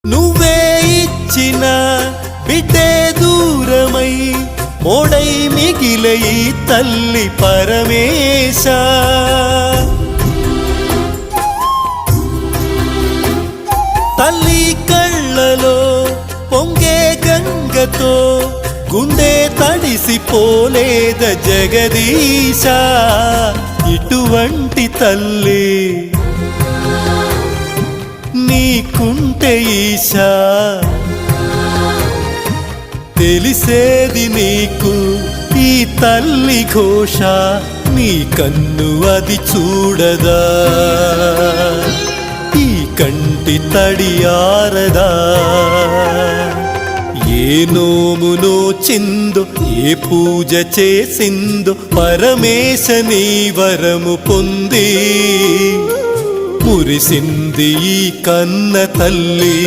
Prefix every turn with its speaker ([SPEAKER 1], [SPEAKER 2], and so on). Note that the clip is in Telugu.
[SPEAKER 1] నువ్వే ఇచ్చిన బిడ్డే దూరమై మోడై మిగిలే ఈ తల్లి పరమేశ. తల్లి కళ్ళలో పొంగే గంగతో గుండె తడిసిపోలేద జగదీశ. ఇటువంటి తల్లి నీకుంటే ఈశా, తెలిసేది నీకు ఈ తల్లి ఘోష. నీ కన్ను అది చూడదా, ఈ కంటి తడి ఆరదా. ఏ నోమునో చిందో, ఏ పూజ చేసిందో పరమేశ నీ వరము పొంది మురిసింది ఈ కన్న తల్లి.